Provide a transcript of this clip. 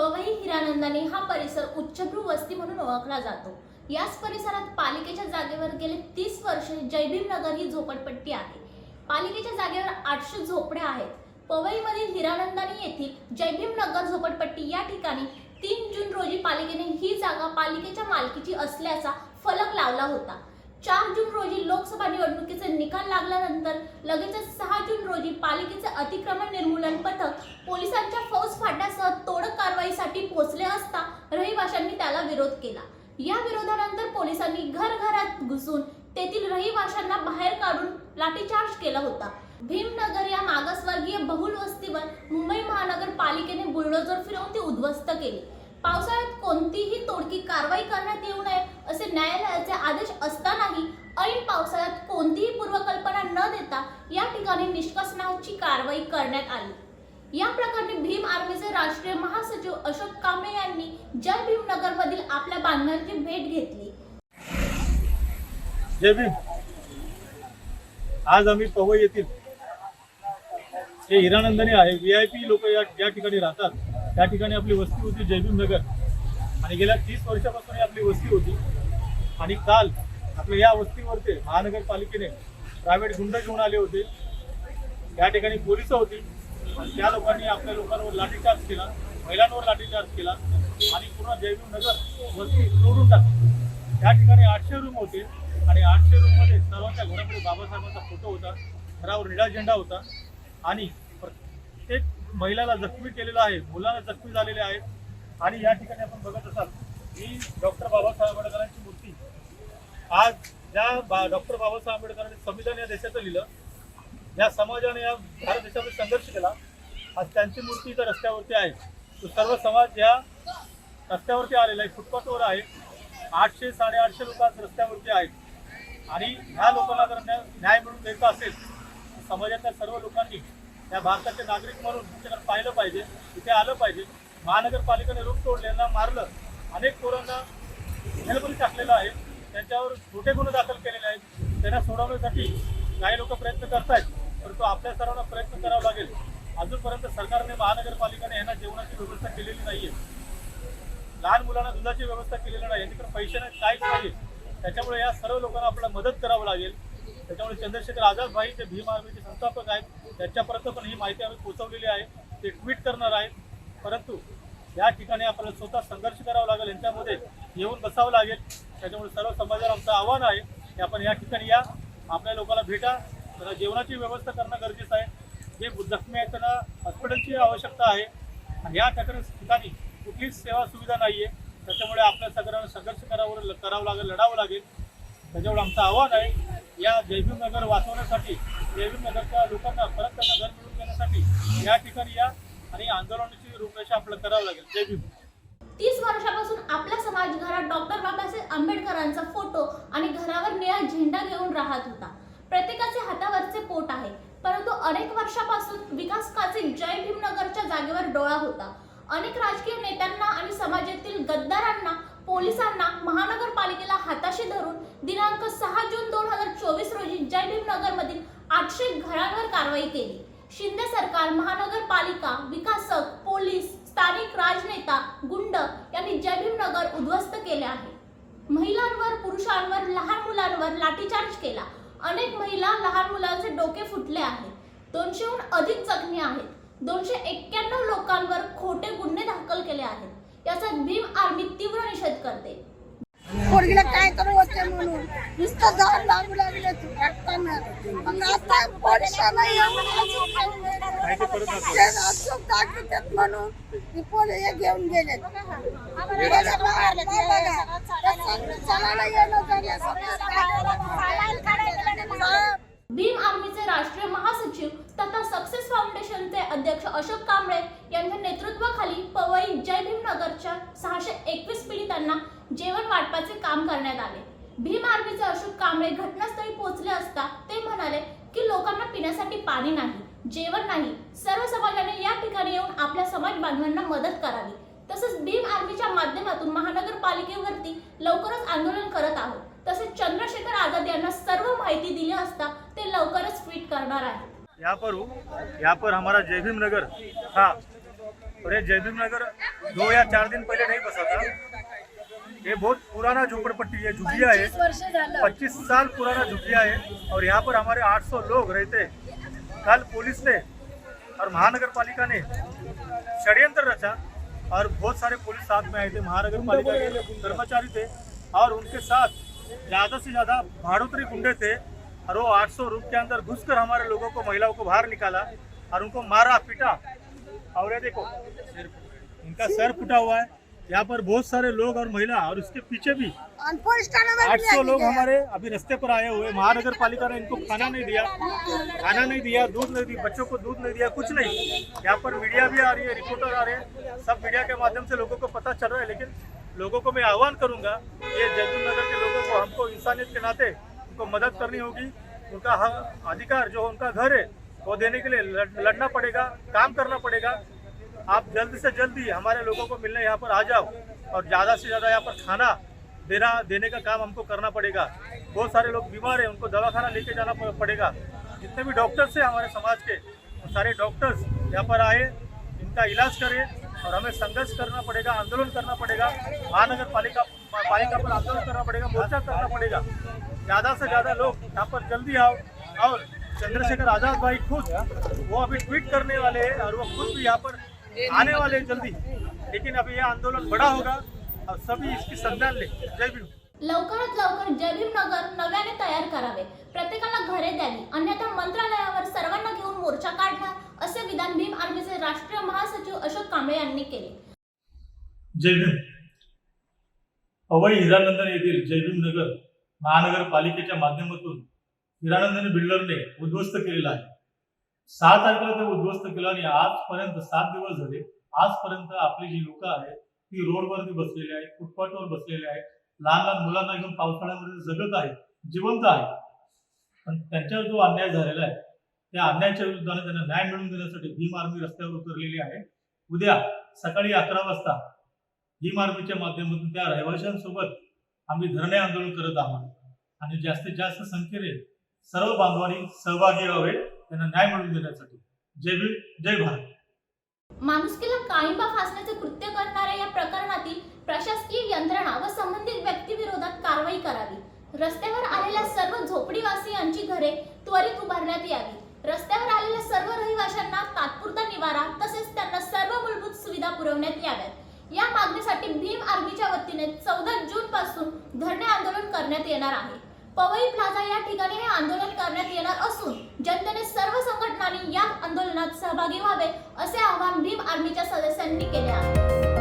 पवई हिरानंदानी हा परिसर उच्चभ्रू वस्ती म्हणून ओळखला जातो। याच परिसरात पालिकेच्या जागेवर गेले 30 वर्षे जयभीम नगर ही झोपडपट्टी आहे। पालिकेच्या जागेवर 800 झोपड्या आहेत। पवईमधील हिरानंदानी येथील जयभीम नगर झोपडपट्टी या ठिकाणी 3 जून रोजी पालिकेने ही जागा पालिकेच्या मालकीची असल्याचा फलक लावला होता। 4 जून रोजी लोकसभा निवडणुकीचे निकाल लागल्यानंतर लगेचच 6 जून रोजी पालिकेचे अतिक्रमण निर्मूलन पथक पोलिसांच्या फौज फाट्यासह तोडक कारवाईसाठी पोहोचले असता रहिवाशांनी त्याला विरोध केला। या विरोधानंतर पोलिसांनी घरघरात घुसून तेथील रहिवाशांना बाहेर काढून लाठीचार्ज केला होता। भीमनगर या मागासवर्गीय बहुल वस्तीवर मुंबई महानगरपालिकेने बुलडोजर फिरवून ती उद्ध्वस्त केली। पावसाळ्यात कोणतीही तोडकी कारवाई करण्यात येऊ नये असे न्यायालयाचे आदेश असतानाही ऐन पावसाळ्यात कोणतीही पूर्वकल्पना न देता या ठिकाणी निष्कासनाची कारवाई करण्यात आली। या प्रकरणी भीम आर्मीचे राष्ट्रीय महासचिव अशोक कांबळे यांनी जय भीम नगर मधील आपल्या बांधवांची भेट घेतली। जय भीम। आज आम्ही पवई येथील हे हिरानंदानी आहे। VIP लोक या ठिकाणी राहतात। त्या ठिकाणी आपली वस्ती होती जयभीम नगर आणि गेल्या 30 वर्षापासून आपली वस्ती होती। आणि काल आपल्या या वस्तीवरती महानगरपालिकेने प्रायव्हेट गुंड घेऊन आले होते। या ठिकाणी पोलिस होती आणि त्या लोकांनी आपल्या लोकांवर लाठीचार्ज केला, महिलांवर लाठीचार्ज केला आणि पूर्ण जयभीम नगर वस्ती तोडून टाकली। त्या ठिकाणी 800 रूम होते आणि 800 रूम मध्ये सर्वांच्या घरापुढे बाबासाहेबांचा फोटो होता, घरावर निळा झेंडा होता आणि प्रत्येक महिलाला जखमी केलेला आहे, मुलांना जखमी झालेले आहेत। आणि या ठिकाणी आपण बघत असाल ही डॉक्टर बाबासाहेब आंबेडकरांची मूर्ती। आज ज्या डॉक्टर बाबासाहेब आंबेडकरांनी संविधान या देशाचं लिहिलं, या समाजाने या भारत देशामध्ये संघर्ष केला, आज त्यांची मूर्ती इथं रस्त्यावरती आहे। तो सर्व समाज या रस्त्यावरती आलेला आहे, फुटपाथवर आहे। 800 850 लोक आज रस्त्यावरती आहेत आणि ह्या लोकांना जर न्याय मिळवून द्यायचा असेल समाजातल्या सर्व लोकांनी या भारताचे नागरिक म्हणून त्याच्याकडे पाहिलं पाहिजे, इथे आलं पाहिजे। महानगरपालिकेने रूम तोडलेला मारलं, अनेक पोरांना जेलमध्ये टाकलेलं आहे, त्यांच्यावर खोटे गुन्हे दाखल केलेले आहेत। त्यांना सोडवण्यासाठी काही लोक प्रयत्न करतायत, परंतु आपल्या सर्वांना प्रयत्न करावा लागेल। अजूनपर्यंत सरकारने महानगरपालिकेने यांना जेवणाची व्यवस्था केलेली नाहीये, लहान मुलांना दुधाची व्यवस्था केलेली नाही, यांच्याकडे पैसे नाही, काहीच नाही। त्याच्यामुळे या सर्व लोकांना आपल्याला मदत करावं लागेल। त्याच्यामुळे चंद्रशेखर आझाद भाई ते भीम आर्मीचे संस्थापक आहेत, त्यांच्यापर्यंत पण ही माहिती आम्ही पोहोचवलेली आहे, ते ट्विट करणार आहेत। परंतु या ठिकाणी आपल्याला स्वतः संघर्ष करावा लागेल, यांच्यामध्ये येऊन बसावं लागेल। त्याच्यामुळे सर्व समाजाला आमचं आव्हान आहे की आपण या ठिकाणी या, आपल्या लोकांना भेटा, त्यांना जेवणाची व्यवस्था करणं गरजेचं आहे। जे जखमी आहेत त्यांना हॉस्पिटलची आवश्यकता आहे आणि या ठिकाणी कुठलीच सेवा सुविधा नाही आहे। त्याच्यामुळे आपल्या सगळ्यांना संघर्ष करावं लागेल, लढावं लागेल। त्याच्यामुळे आमचं आव्हान आहे या जयभीम नगर वाचवण्यासाठी, जयभीम नगरच्या लोकांना परत त्यांना घर मिळवून देण्यासाठी या ठिकाणी या आणि आंदोलनाची रूपरेषा आपल्याला करावं लागेल। जय भीम। 30 वर्षापासून आपला समाज घरात डॉक्टर बाबासाहेब आंबेडकरांचा फोटो आणि घरावर निळा झेंडा घेऊन राहत होता। प्रत्येकाचे हातावरचे पोट आहे, परंतु अनेक वर्षापासून विकासकाचे जय भीम नगरच्या जागेवर डोळा होता। अनेक राजकीय नेत्यांना आणि समाजातील गद्दारांना, पोलिसांना, महानगरपालिकेला हाताशी धरून दिनांक 6 जून 2024 रोजी जय भीम नगर मधील 800 घरांवर कारवाई केली। शिंदे सरकार, महानगरपालिका, विकासक, पोलीस, स्थानिक राजनेता, गुंड यांनी जय भीम नगर उद्ध्वस्त केले आहे। महिलांवर, पुरुषांवर, लहान मुलांवर लाठीचार्ज केला। अनेक महिला, लहान मुलांचे डोके फुटले आहेत। 200हून अधिक जखमी आहेत। 291 लोकांवर खोटे गुन्हे दाखल केले आहेत। याचा भीम आर्मी तीव्र निषेध करते। पोरगीला काय तर होते म्हणून नुसतं जाऊन लागू लागले वाटताना, मग आता पोलिसांना अचूक दाखवतात म्हणून ती पोलीस घेऊन गेले। भीम आर्मीचे राष्ट्रीय महासचिव तथा सक्सेस फाउंडेशनचे अध्यक्ष अशोक कांबळे यांच्या नेतृत्वाखाली पवई जय भीम नगरच्या 621 पीडितांना जेवण वाटपाचे काम करण्यात आले। भीम आर्मीचे अशोक कांबळे घटनास्थळी पोहोचले असता ते म्हणाले की लोकांना पिण्यासाठी पाणी नाही, जेवण नाही। सर्व समाजाने या ठिकाणी येऊन आपल्या समाज बांधवांना मदत करावी। तसेच भीम आर्मीच्या माध्यमातून महानगरपालिकेवरती लवकरच आंदोलन करत आहोत। तसेच चंद्रशेखर आझाद यांना सर्व माहिती दिली असता ते लवकरच ट्वीट करणार आहेत। यहाँ पर हमारा जय भीम नगर था और ये जयभीम नगर 2 या 4 दिन पहले नहीं बसा था। ये बहुत पुराना झोपड़पट्टी है, झुग्गिया है, 25 साल पुराना झुग्गिया है और यहाँ पर हमारे 800 लोग रहते हैं। कल पुलिस ने और महानगर पालिका ने षड्यंत्र रचा और बहुत सारे पुलिस साथ में आए थे, महानगर पालिका के कर्मचारी थे और उनके साथ ज़्यादा से ज़्यादा भाड़ोतरी गुंडे थे और वो 800 रूम के अंदर घुसकर हमारे लोगों को, महिलाओं को बाहर निकाला और उनको मारा पीटा। और ये देखो इनका सर फूटा हुआ है। यहाँ पर बहुत सारे लोग और महिला और उसके पीछे भी 800 लोग हमारे अभी रास्ते पर आए हुए। महानगर पालिका ने इनको खाना नहीं दिया, दूध नहीं दिया, बच्चों को दूध नहीं दिया, कुछ नहीं। यहाँ पर मीडिया भी आ रही है, रिपोर्टर आ रहे हैं, सब मीडिया के माध्यम से लोगों को पता चल रहा है। लेकिन लोगों को मैं आह्वान करूंगा, ये जयभीम नगर के लोगों को, हमको इंसानियत के नाते उनको मदद करनी होगी। उनका अधिकार जो उनका घर है वो देने के लिए लड़ना पड़ेगा, काम करना पड़ेगा। आप जल्द से जल्दी हमारे लोगों को मिलने यहाँ पर आ जाओ और ज़्यादा से ज़्यादा यहाँ पर खाना देने का काम हमको करना पड़ेगा। बहुत सारे लोग बीमार हैं, उनको दवाखाना लेके जाना पड़ेगा। जितने भी डॉक्टर्स हैं हमारे समाज के, वो सारे डॉक्टर्स यहाँ पर आए, इनका इलाज करें और हमें संघर्ष करना पड़ेगा, आंदोलन करना पड़ेगा। महानगर पालिका पर आंदोलन करना पड़ेगा, मोर्चा करना पड़ेगा। ज़्यादा से ज़्यादा लोग यहाँ पर जल्दी आओ। और चंद्रशेखर आजाद भाई खुद वो अभी ट्वीट करने वाले हैं और वो खुद भी यहाँ पर आने वाले हैं जल्दी। लेकिन अभी यह आंदोलन बड़ा होगा और सभी इसकी संज्ञान ले। जय भीम। लवकरात लवकर जयभीम नगर नव्याने तयार करावे, प्रत्येकाला घरे द्यावी, अन्यथा मंत्रालयावर सर्वांना घेऊन मोर्चा काढणार असे विधान भीम आर्मीचे राष्ट्रीय महासचिव अशोक कांबळे यांनी केले। जय भीम। पवई हिरानंदन येथील जयभीम नगर महानगरपालिकेच्या माध्यमातून हिरानंदन बिल्डरने उद्ध्वस्त केलेला आहे। 6 तारखेला ते उद्ध्वस्त केलं आणि आजपर्यंत 7 दिवस झाले। आजपर्यंत आपली जी लोक आहेत ती रोडवरती बसलेली आहेत, फुटपाथवर बसलेली आहेत, लहान मुलांना घेऊन पावसाळ्यामध्ये जगत आहेत, जिवंत आहेत। पण त्यांच्यावर जो अन्याय झालेला आहे त्या अन्यायाच्या विरोधाने त्यांना न्याय मिळवून देण्यासाठी भीम आर्मी रस्त्यावर उतरलेली आहे। उद्या सकाळी 11 वाजता भीम आर्मीच्या माध्यमातून त्या रहिवाशांसोबत आम्ही धरणे आंदोलन करत आहोत आणि जास्तीत जास्त संख्येने सर्व बांधवांनी सहभागी व्हावे त्यांना न्याय मिळवून देण्यासाठी। जय भीम, जय भारत। माणुसकीला काळिंबा फासण्याचे कृत्य करणाऱ्या या प्रकरणातील प्रशासकीय यंत्रणा व संबंधित व्यक्तीविरोधात कारवाई करावी। रस्त्यावर आलेल्या सर्व झोपडीवासियांची घरे त्वरित उभारण्यात यावी। रस्त्यावर आलेल्या सर्व रहिवाशांना तात्पुरता निवारा तसेच त्यांना सर्व मूलभूत सुविधा पुरवण्यात याव्यात। या मागणीसाठी भीम आर्मीच्या वतीने 14 जून पासून धरणे आंदोलन करण्यात येणार आहे। पवई प्लाझा या ठिकाणी हे आंदोलन करण्यात येणार असून जनतेने सर्व संघटनांनी या आंदोलनात सहभागी व्हावे असे आवाहन भीम आर्मीच्या सदस्यांनी केले आहे।